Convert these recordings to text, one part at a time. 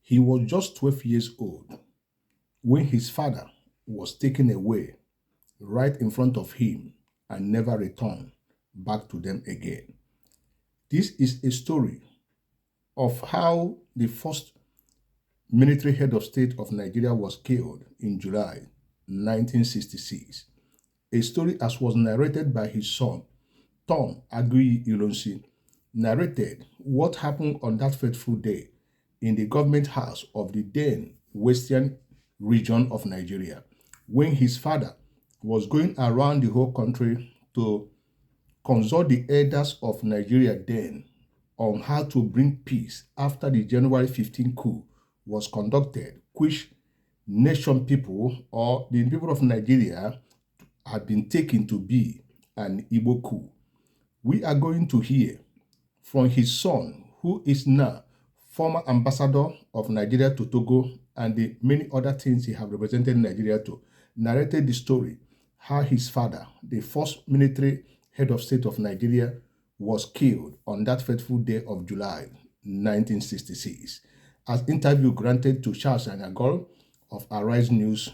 He was just 12 years old when his father was taken away right in front of him and never returned back to them again. This is a story of how the first military head of state of Nigeria was killed in July 1966. A story as was narrated by his son, Tom Aguiyi Ilonsi, narrated what happened on that fateful day in the government house of the then Western region of Nigeria when his father was going around the whole country to consult the elders of Nigeria then on how to bring peace after the January 15 coup was conducted, which nation people or the people of Nigeria had been taken to be an Igbo coup. We are going to hear from his son, who is now former ambassador of Nigeria to Togo and the many other things he have represented Nigeria to, narrated the story how his father, the first military head of state of Nigeria, was killed on that fateful day of July 1966. As interview granted to Charles Anyagol of Arise News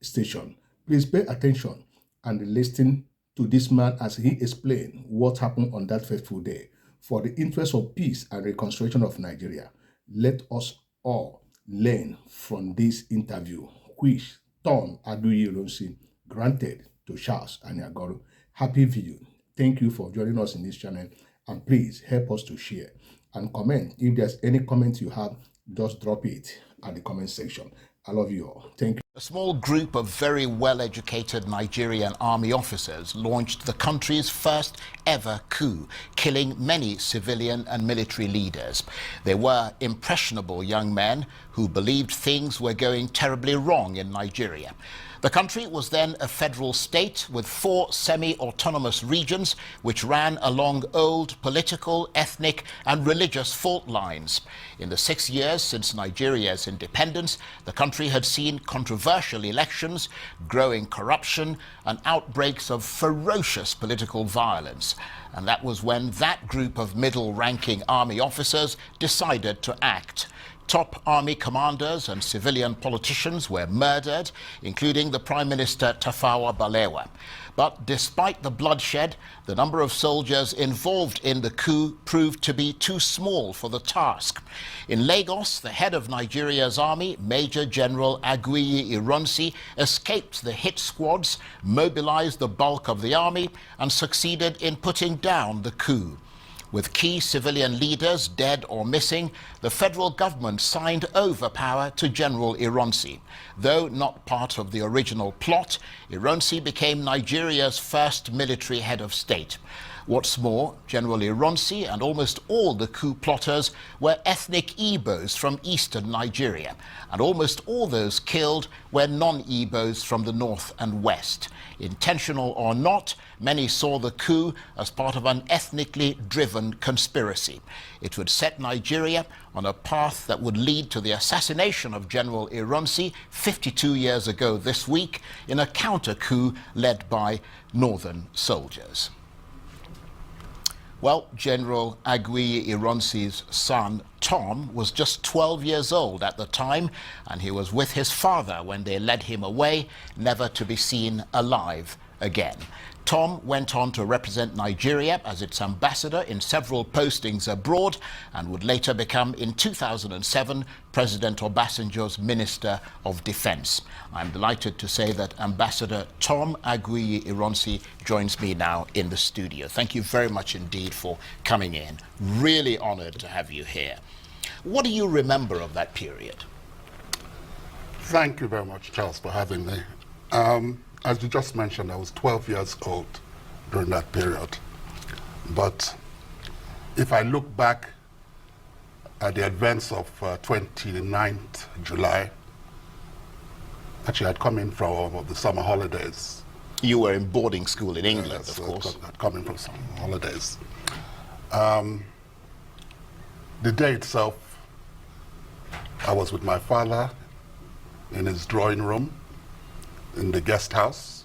Station. Please pay attention and listen to this man as he explained what happened on that fateful day. For the interest of peace and reconstruction of Nigeria, let us all learn from this interview, which Tom Aguiyi Ilonsi granted to Charles Anyagol. Happy viewing. Thank you for joining us in this channel, and please help us to share and comment. If there's any comment you have, just drop it at the comment section. I love you all. Thank you. A small group of very well-educated Nigerian army officers launched the country's first ever coup, killing many civilian and military leaders. They were impressionable young men who believed things were going terribly wrong in Nigeria. The country was then a federal state with 4 semi-autonomous regions which ran along old political, ethnic and religious fault lines. In the 6 years since Nigeria's independence, the country had seen controversial elections, growing corruption and outbreaks of ferocious political violence. And that was when that group of middle-ranking army officers decided to act. Top army commanders and civilian politicians were murdered, including the Prime Minister Tafawa Balewa. But despite the bloodshed, the number of soldiers involved in the coup proved to be too small for the task. In Lagos, the head of Nigeria's army, Major General Aguiyi Ilonsi, escaped the hit squads, mobilized the bulk of the army, and succeeded in putting down the coup. With key civilian leaders dead or missing, the federal government signed over power to General Ilonsi. Though not part of the original plot, Ilonsi became Nigeria's first military head of state. What's more, General Ilonsi and almost all the coup plotters were ethnic Igbos from eastern Nigeria, and almost all those killed were non-Igbos from the north and west. Intentional or not, many saw the coup as part of an ethnically driven conspiracy. It would set Nigeria on a path that would lead to the assassination of General Ilonsi 52 years ago this week in a counter-coup led by northern soldiers. Well, General Aguiyi Ilonsi's son, Tom, was just 12 years old at the time, and he was with his father when they led him away, never to be seen alive again. Tom went on to represent Nigeria as its ambassador in several postings abroad and would later become, in 2007, President Obasanjo's Minister of Defense. I'm delighted to say that Ambassador Tom Aguiyi Ilonsi joins me now in the studio. Thank you very much indeed for coming in. Really honored to have you here. What do you remember of that period? Thank you very much, Charles, for having me. As you just mentioned, I was 12 years old during that period. But if I look back at the events of 29th July, actually I'd come in from the summer holidays. You were in boarding school in England, Yes, of course. I'd come in from summer holidays. The day itself, I was with my father in his drawing room in the guest house,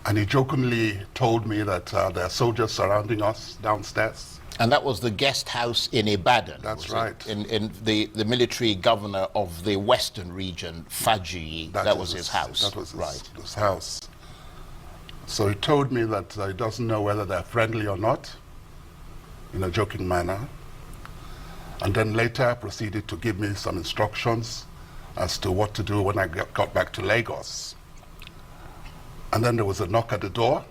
And he jokingly told me that there are soldiers surrounding us downstairs. And that was the guest house in Ibadan. That's was right. it? In the military governor of the western region, Fajuyi, that was his house. That was right. his house. So he told me that he doesn't know whether they're friendly or not, in a joking manner. And then later proceeded to give me some instructions as to what to do when I got back to Lagos. And then there was a knock at the door,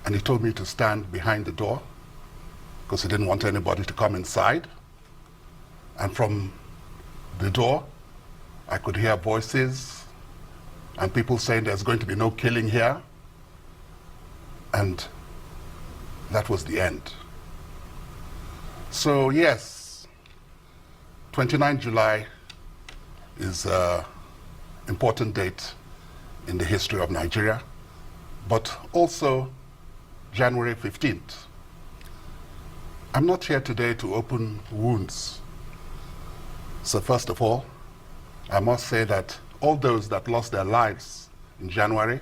and he told me to stand behind the door because he didn't want anybody to come inside. And from the door, I could hear voices and people saying there's going to be no killing here. And that was the end. So yes, 29 July is an important date in the history of Nigeria, but also January 15th. I'm not here today to open wounds. So first of all, I must say that all those that lost their lives in January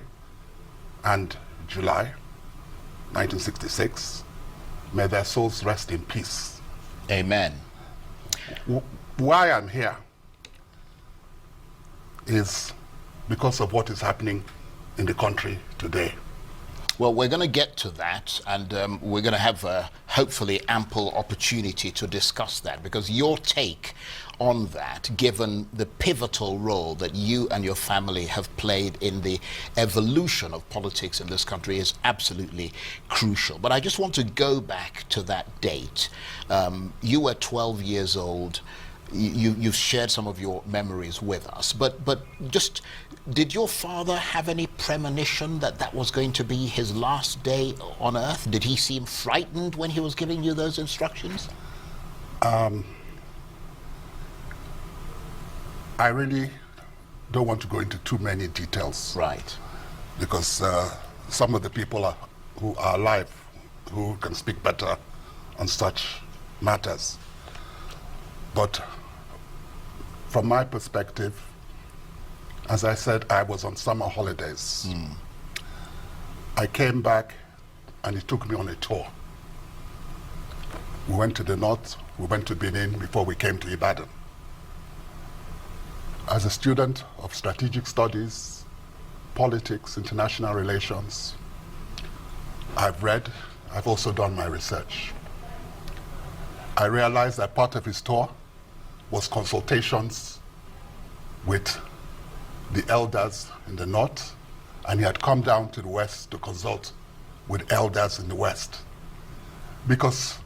and July 1966, may their souls rest in peace. Amen. Why I'm here is because of what is happening in the country today. Well, we're going to get to that, and we're going to have hopefully ample opportunity to discuss that, because your take on that, given the pivotal role that you and your family have played in the evolution of politics in this country, is absolutely crucial. But I just want to go back to that date. You were 12 years old. You've shared some of your memories with us, but just, did your father have any premonition that that was going to be his last day on earth? Did he seem frightened when he was giving you those instructions? I really don't want to go into too many details. Right. Because some of the people who are alive, who can speak better on such matters. But from my perspective, as I said, I was on summer holidays. I came back and he took me on a tour. We went to the north, we went to Benin before we came to Ibadan. As a student of strategic studies, politics, international relations, I've read, I've also done my research. I realized that part of his tour was consultations with the elders in the north, and he had come down to the west to consult with elders in the west. Because,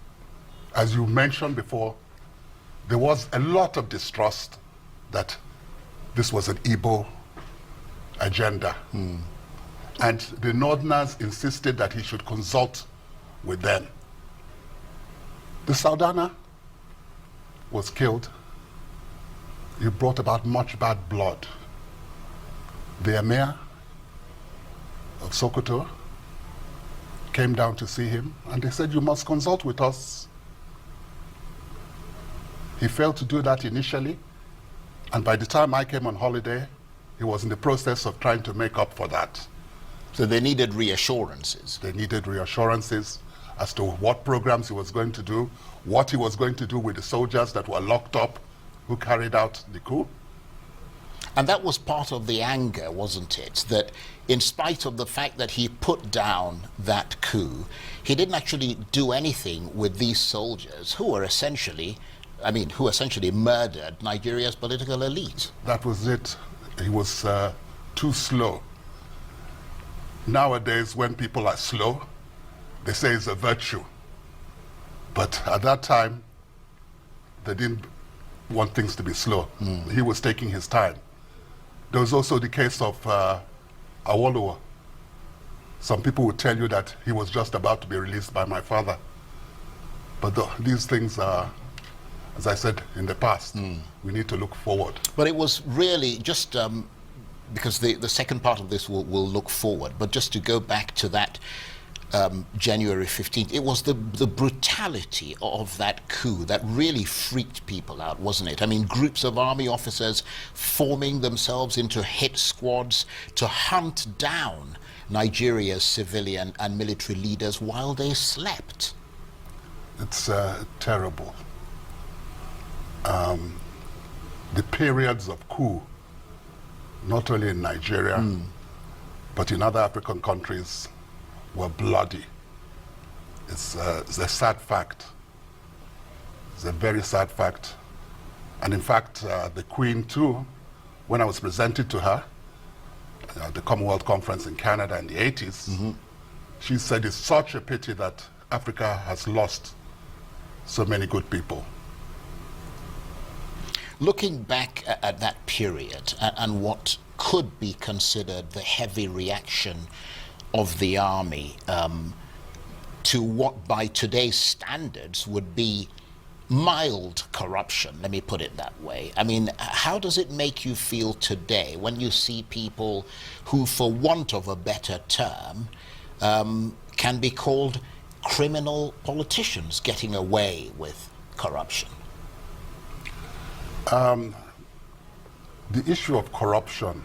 as you mentioned before, there was a lot of distrust that this was an Igbo agenda. And the Northerners insisted that he should consult with them. The Saldana was killed. He brought about much bad blood. The Emir of Sokoto came down to see him, and they said, "You must consult with us." He failed to do that initially, and by the time I came on holiday, he was in the process of trying to make up for that. So they needed reassurances. They needed reassurances as to what programs he was going to do, what he was going to do with the soldiers that were locked up who carried out the coup. And that was part of the anger, wasn't it? That in spite of the fact that he put down that coup, he didn't actually do anything with these soldiers who were essentially, who essentially murdered Nigeria's political elite. That was it. He was too slow. Nowadays, when people are slow, they say it's a virtue. But at that time, they didn't want things to be slow. He was taking his time. There was also the case of Awolowo. Some people would tell you that he was just about to be released by my father. But these things are, as I said, in the past. We need to look forward. But it was really just, because the second part of this will look forward, but just to go back to that January 15th. It was the brutality of that coup that really freaked people out, wasn't it? I mean, groups of army officers forming themselves into hit squads to hunt down Nigeria's civilian and military leaders while they slept. It's terrible. The periods of coup, not only in Nigeria, but in other African countries, were bloody. It's a sad fact. It's a very sad fact. And in fact, the Queen too, when I was presented to her at the Commonwealth Conference in Canada in the 80s, she said it's such a pity that Africa has lost so many good people. Looking back at that period and what could be considered the heavy reaction of the army to what by today's standards would be mild corruption, let me put it that way. I mean, how does it make you feel today when you see people who, for want of a better term, can be called criminal politicians getting away with corruption? The issue of corruption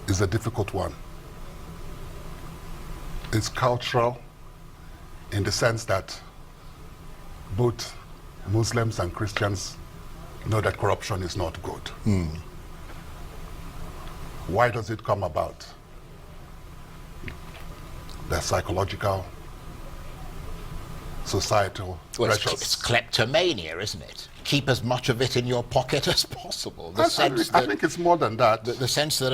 is a difficult one. It's cultural in the sense that both Muslims and Christians know that corruption is not good. Why does it come about? There's psychological, societal pressures. It's kleptomania, isn't it? Keep as much of it in your pocket as possible. I think it's more than that. The sense that,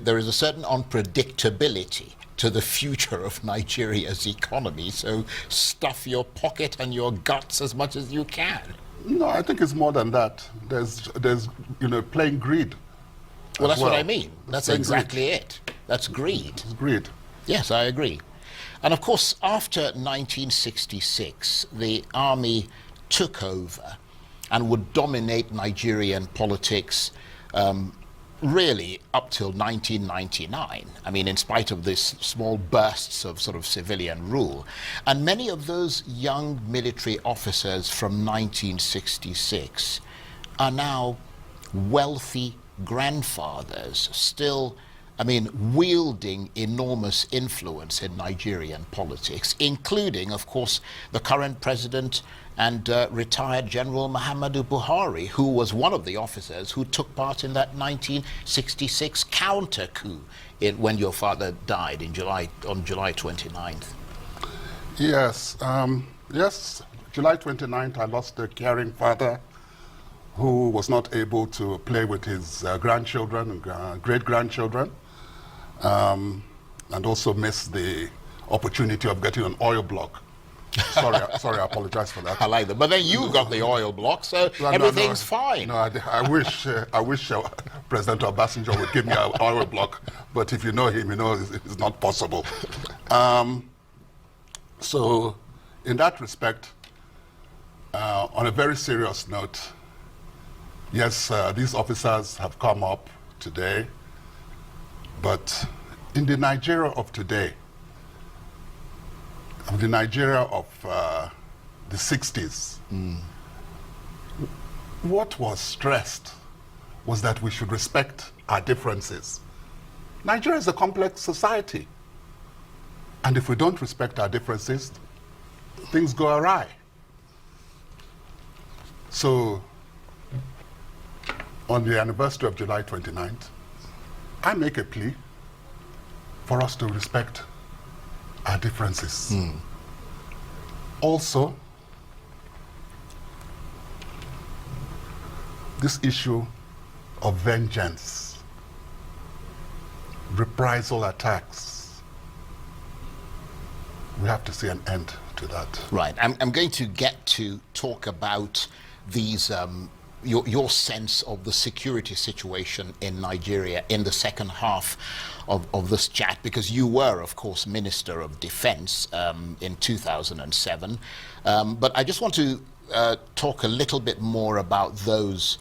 there is a certain unpredictability to the future of Nigeria's economy. So stuff your pocket and your guts as much as you can. No, I think it's more than that. There's plain greed. Well, that's what I mean. That's exactly it. That's greed. It's greed. Yes, I agree. And of course, after 1966, the army took over and would dominate Nigerian politics really up till 1999. I mean, in spite of this small bursts of sort of civilian rule. And many of those young military officers from 1966 are now wealthy grandfathers, still, I mean, wielding enormous influence in Nigerian politics, including, of course, the current president and retired General Muhammadu Buhari, who was one of the officers who took part in that 1966 counter coup when your father died on July 29th. Yes, July 29th, I lost a caring father who was not able to play with his grandchildren and great-grandchildren, and also missed the opportunity of getting an oil block. Sorry, I apologize for that. I like that. But then you got the oil block, so everything's fine. No, I wish President Obasanjo would give me an oil block, but if you know him, you know it's not possible. So, in that respect, on a very serious note, yes, these officers have come up today, but in the Nigeria of today, the Nigeria of the 60s, what was stressed was that we should respect our differences. Nigeria is a complex society, and if we don't respect our differences, things go awry. So, on the anniversary of July 29th, I make a plea for us to respect our differences. Also, this issue of vengeance, reprisal attacks, we have to see an end to that. Right. I'm going to get to talk about these your sense of the security situation in Nigeria in the second half of this chat, because you were, of course, Minister of Defense in 2007. But I just want to talk a little bit more about those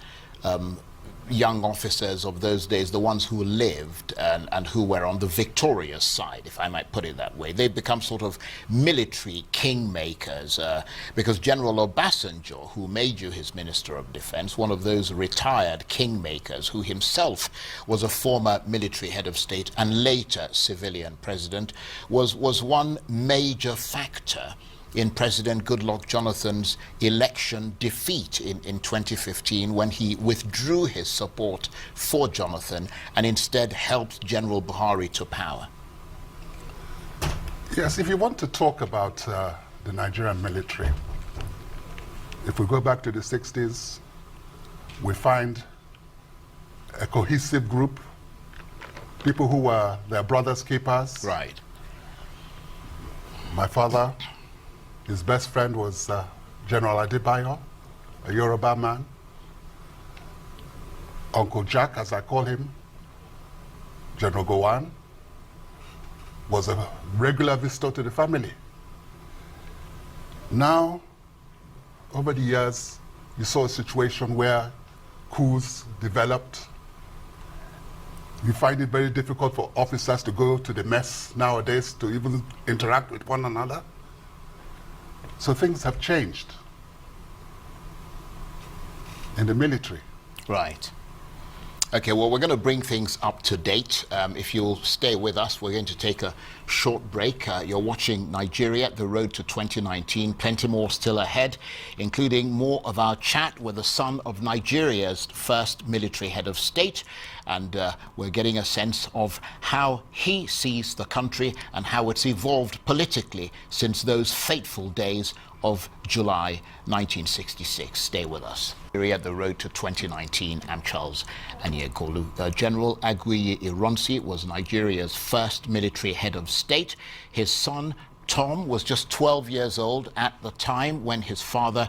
young officers of those days, the ones who lived and who were on the victorious side, if I might put it that way. They've become sort of military kingmakers because General Obasanjo, who made you his Minister of Defense, one of those retired kingmakers who himself was a former military head of state and later civilian president, was one major factor in President Goodluck Jonathan's election defeat in 2015, when he withdrew his support for Jonathan and instead helped General Buhari to power. Yes, if you want to talk about the Nigerian military, if we go back to the 60s, we find a cohesive group, people who were their brothers' keepers. Right. My father, his best friend was General Adebayo, a Yoruba man. Uncle Jack, as I call him, General Gowon, was a regular visitor to the family. Now, over the years, you saw a situation where coups developed. You find it very difficult for officers to go to the mess nowadays to even interact with one another. So things have changed in the military. Right. Okay, well, we're going to bring things up to date. If you'll stay with us, we're going to take a short break. You're watching Nigeria, the road to 2019. Plenty more still ahead, including more of our chat with the son of Nigeria's first military head of state. And we're getting a sense of how he sees the country and how it's evolved politically since those fateful days of July 1966. Stay with us. We're at the road to 2019. I'm Charles Aniegolu. General Aguiyi Ilonsi was Nigeria's first military head of state. His son, Tom, was just 12 years old at the time when his father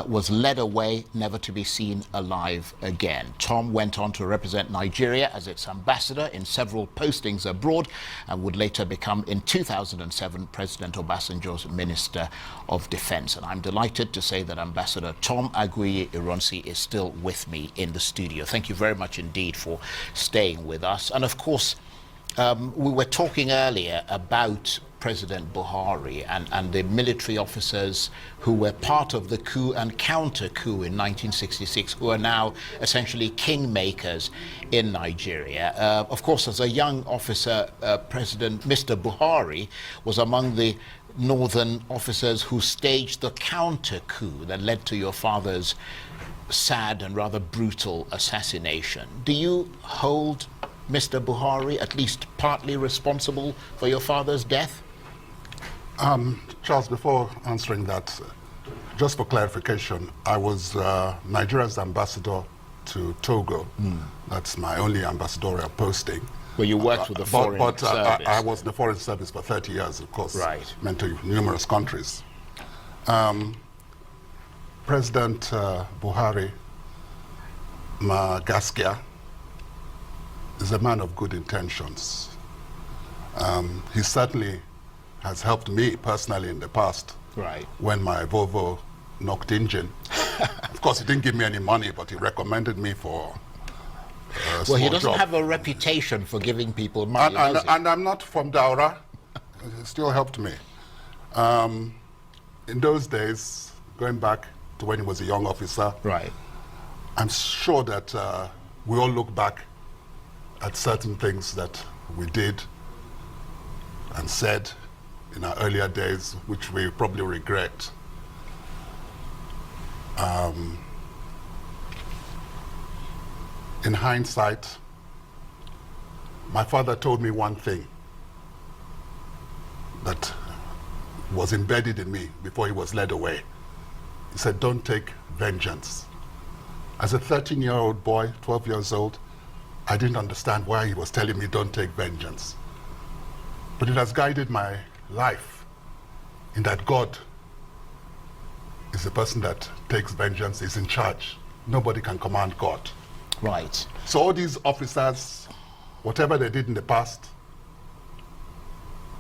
was led away, never to be seen alive again. Tom went on to represent Nigeria as its ambassador in several postings abroad and would later become, in 2007, President Obasanjo's Minister of Defense. And I'm delighted to say that Ambassador Tom Aguiyi Ilonsi is still with me in the studio. Thank you very much indeed for staying with us. And of course, we were talking earlier about President Buhari and the military officers who were part of the coup and counter-coup in 1966, who are now essentially kingmakers in Nigeria. Of course, as a young officer, President Mr. Buhari was among the northern officers who staged the counter-coup that led to your father's sad and rather brutal assassination. Do you hold Mr. Buhari at least partly responsible for your father's death? Charles, before answering that, just for clarification, I was Nigeria's ambassador to Togo. That's my only ambassadorial posting. Well, you worked with the foreign service. I was in the foreign service for 30 years, of course. Right. Meant to numerous countries. President Buhari Magaskia is a man of good intentions. He certainly has helped me personally in the past. Right. When my Volvo knocked engine. Of course, he didn't give me any money, but he recommended me for a small Well, he doesn't job. have a reputation for giving people money, does he? And I'm not from Daura. It still helped me. In those days, going back to when he was a young officer, Right. I'm sure that we all look back at certain things that we did and said in our earlier days, which we probably regret. In hindsight, my father told me one thing that was embedded in me before he was led away. He said, don't take vengeance. As a 13-year-old boy, 12 years old, I didn't understand why he was telling me don't take vengeance. But it has guided my life in that God is the person that takes vengeance, is in charge. Nobody can command God. Right. So all these officers, whatever they did in the past,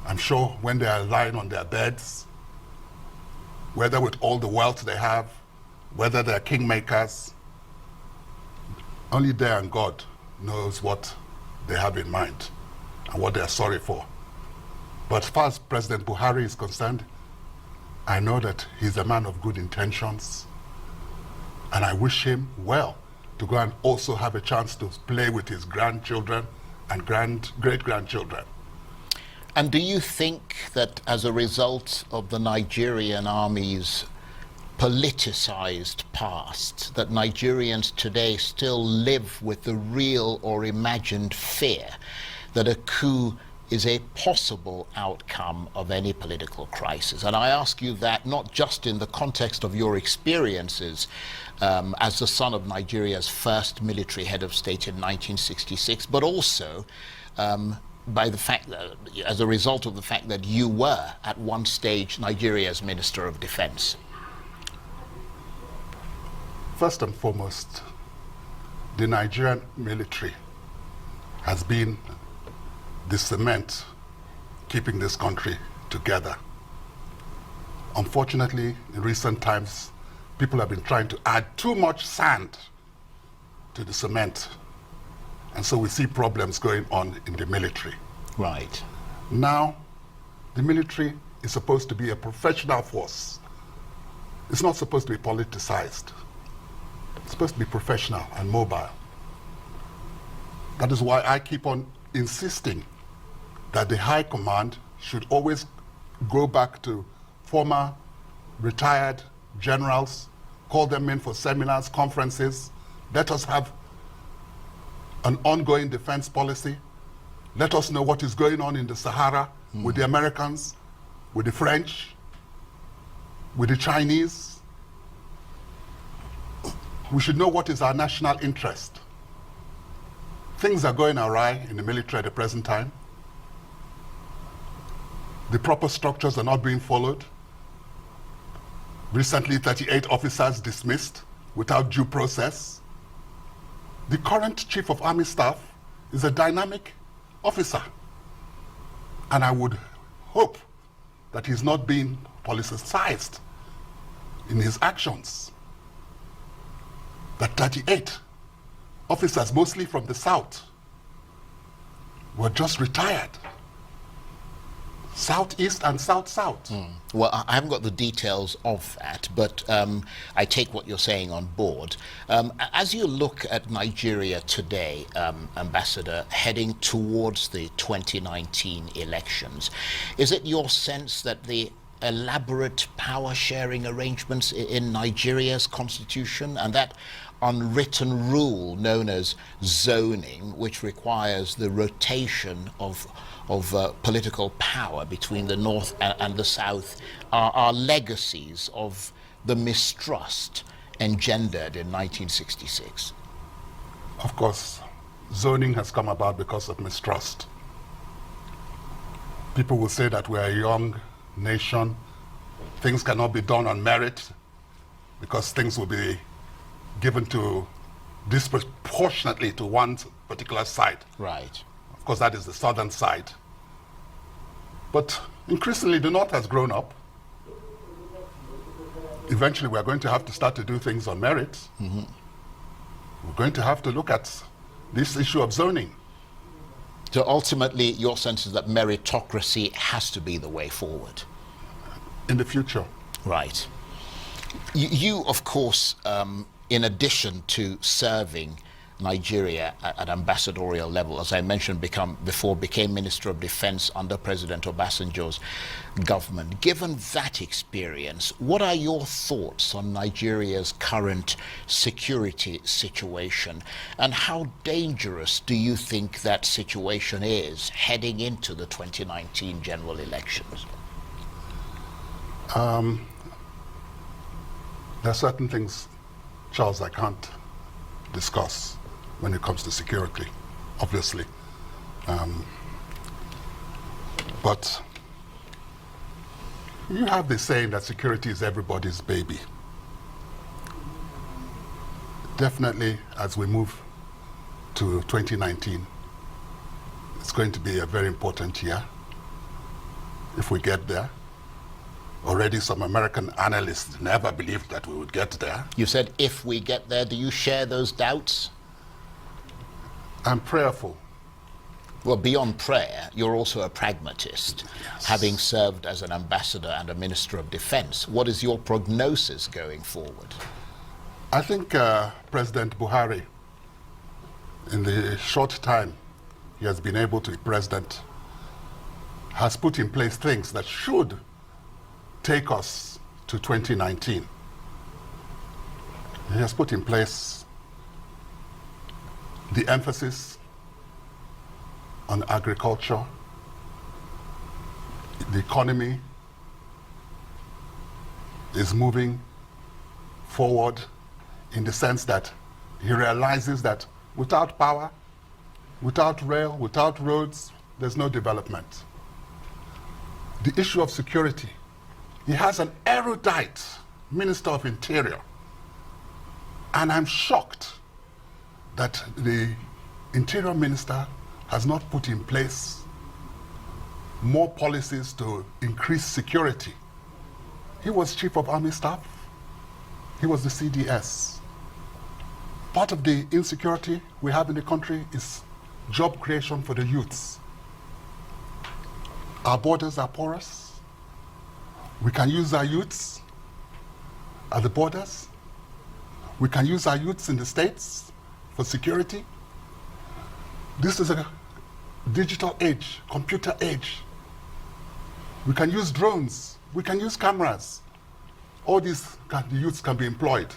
I'm sure when they are lying on their beds, whether with all the wealth they have, whether they're kingmakers, Only they and God knows what they have in mind and what they are sorry for. But as far as President Buhari is concerned, I know that he's a man of good intentions, and I wish him well to go and also have a chance to play with his grandchildren and great-grandchildren. And do you think that as a result of the Nigerian army's politicized past, that Nigerians today still live with the real or imagined fear that a coup is a possible outcome of any political crisis? And I ask you that not just in the context of your experiences as the son of Nigeria's first military head of state in 1966, but also by the fact that, as a result of the fact that you were at one stage Nigeria's Minister of Defense. First and foremost, the Nigerian military has been the cement keeping this country together. Unfortunately, in recent times, people have been trying to add too much sand to the cement. And so we see problems going on in the military. Right. Now, the military is supposed to be a professional force. It's not supposed to be politicized. It's supposed to be professional and mobile. That is why I keep on insisting that the high command should always go back to former retired generals, call them in for seminars, conferences. Let us have an ongoing defense policy. Let us know what is going on in the Sahara with the Americans, with the French, with the Chinese. We should know what is our national interest. Things are going awry in the military at the present time. The proper structures are not being followed. Recently, 38 officers dismissed without due process. The current Chief of Army Staff is a dynamic officer. And I would hope that he's not being politicized in his actions. That 38 officers, mostly from the South, were just retired. Southeast and South-South. Well, I haven't got the details of that, but I take what you're saying on board. As you look at Nigeria today, Ambassador, heading towards the 2019 elections, is it your sense that the elaborate power-sharing arrangements in Nigeria's constitution and that unwritten rule known as zoning, which requires the rotation of political power between the North and the South, are legacies of the mistrust engendered in 1966? Of course, zoning has come about because of mistrust. People will say that we're a young nation. Things cannot be done on merit because things will be given to disproportionately to one particular side. Right. Of course, that is the southern side. But increasingly, the North has grown up. Eventually, we're going to have to start to do things on merit. We're going to have to look at this issue of zoning. So ultimately, your sense is that meritocracy has to be the way forward. In the future. Right. You of course, in addition to serving Nigeria at ambassadorial level, as I mentioned became Minister of Defense under President Obasanjo's government. Given that experience, what are your thoughts on Nigeria's current security situation, and how dangerous do you think that situation is heading into the 2019 general elections? There are certain things, Charles, I can't discuss when it comes to security, obviously. But you have the saying that security is everybody's baby. Definitely, as we move to 2019, it's going to be a very important year if we get there. Already some American analysts never believed that we would get there. You said if we get there. Do you share those doubts? I'm prayerful. Well, beyond prayer, you're also a pragmatist, Yes. having served as an ambassador and a minister of defense. What is your prognosis going forward? I think President Buhari, in the short time he has been able to be president, has put in place things that should take us to 2019. He has put in place the emphasis on agriculture, the economy is moving forward in the sense that he realizes that without power, without rail, without roads, there's no development. The issue of security, he has an erudite Minister of Interior, and I'm shocked that the Interior Minister has not put in place more policies to increase security. He was Chief of Army Staff. He was the CDS. Part of the insecurity we have in the country is job creation for the youths. Our borders are porous. We can use our youths at the borders. We can use our youths in the states for security. This is a digital age, computer age. We can use drones. We can use cameras. All these the youths can be employed.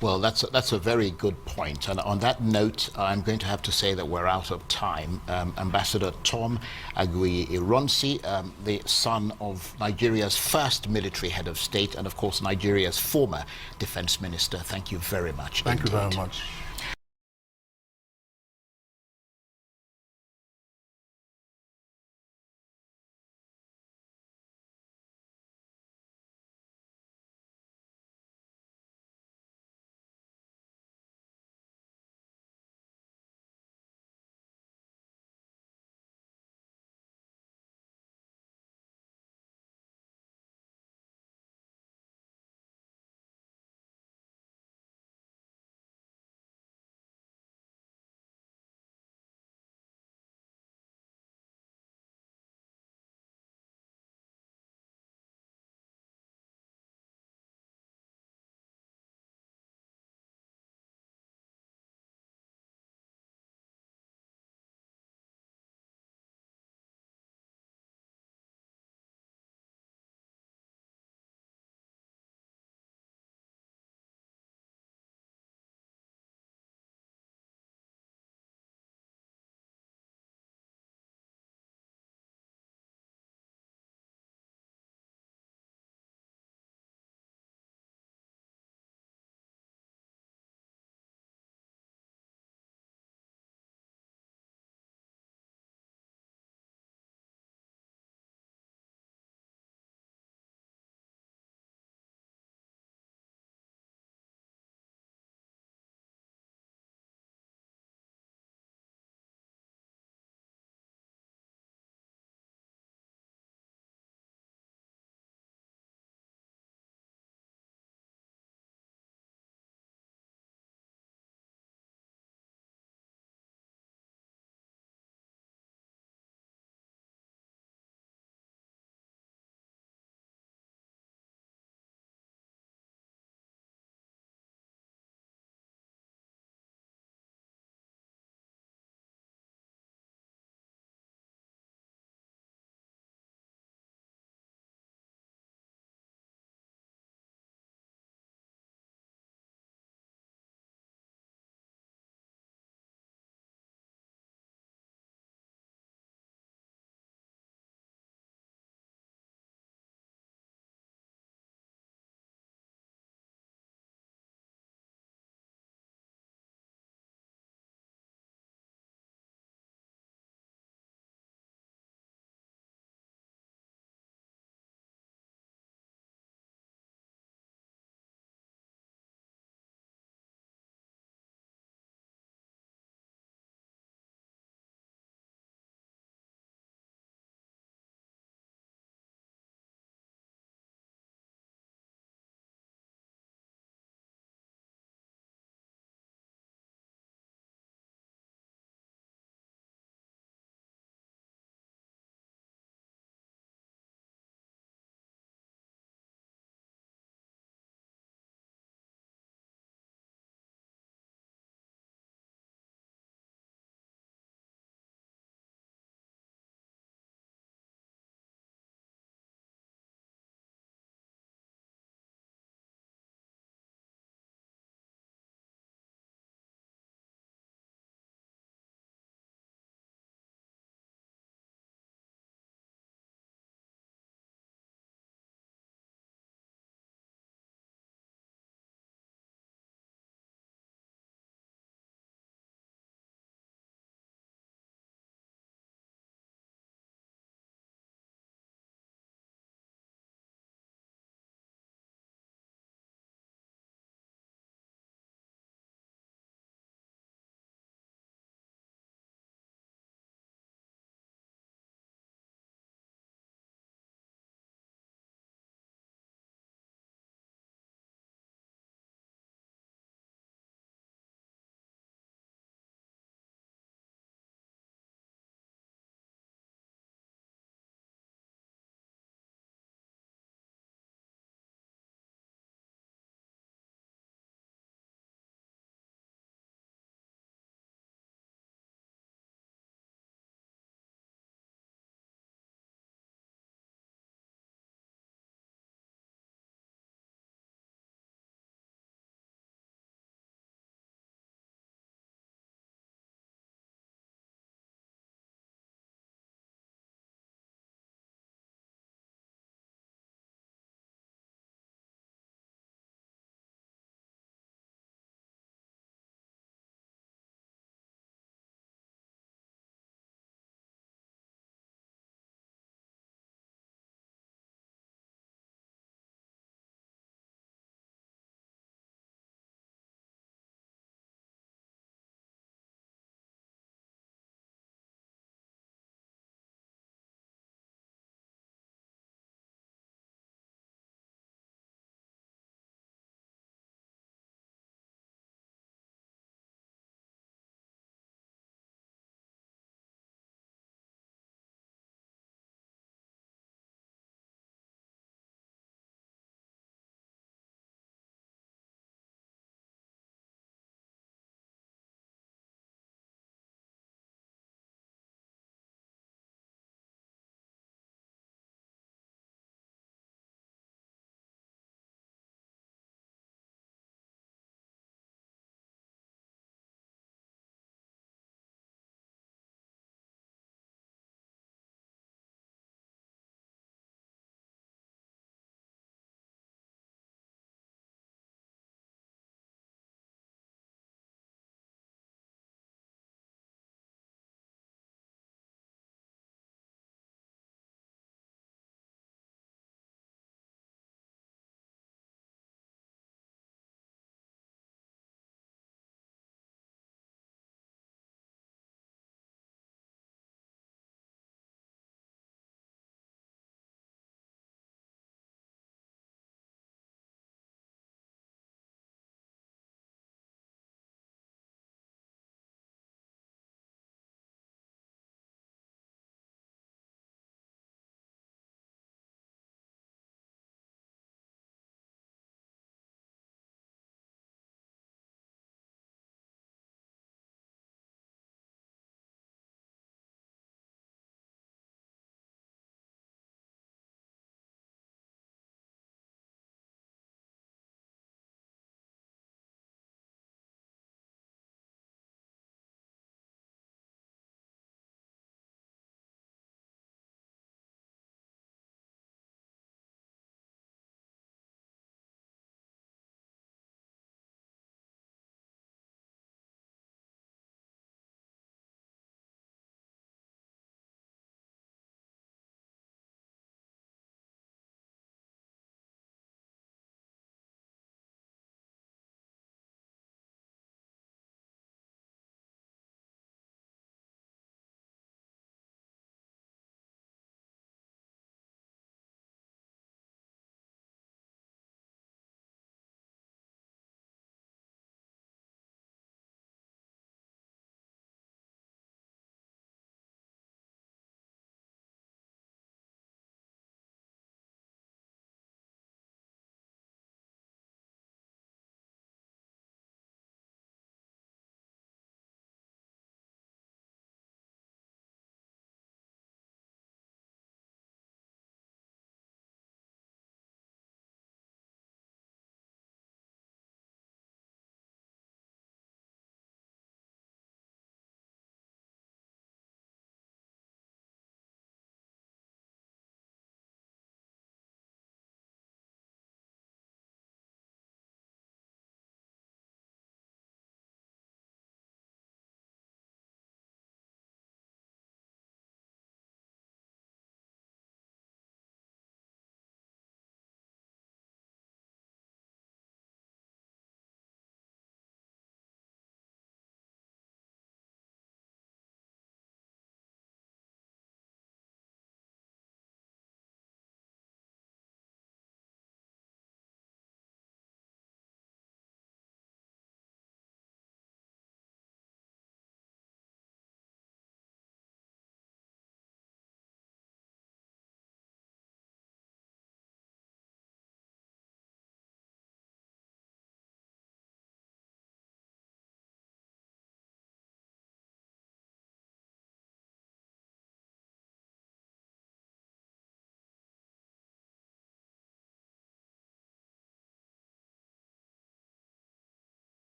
Well, that's a very good point. And on that note, I'm going to have to say that we're out of time. Ambassador Tom Aguiyi Ilonsi, the son of Nigeria's first military head of state and, of course, Nigeria's former defense minister. Thank you very much. Thank you very indeed. much.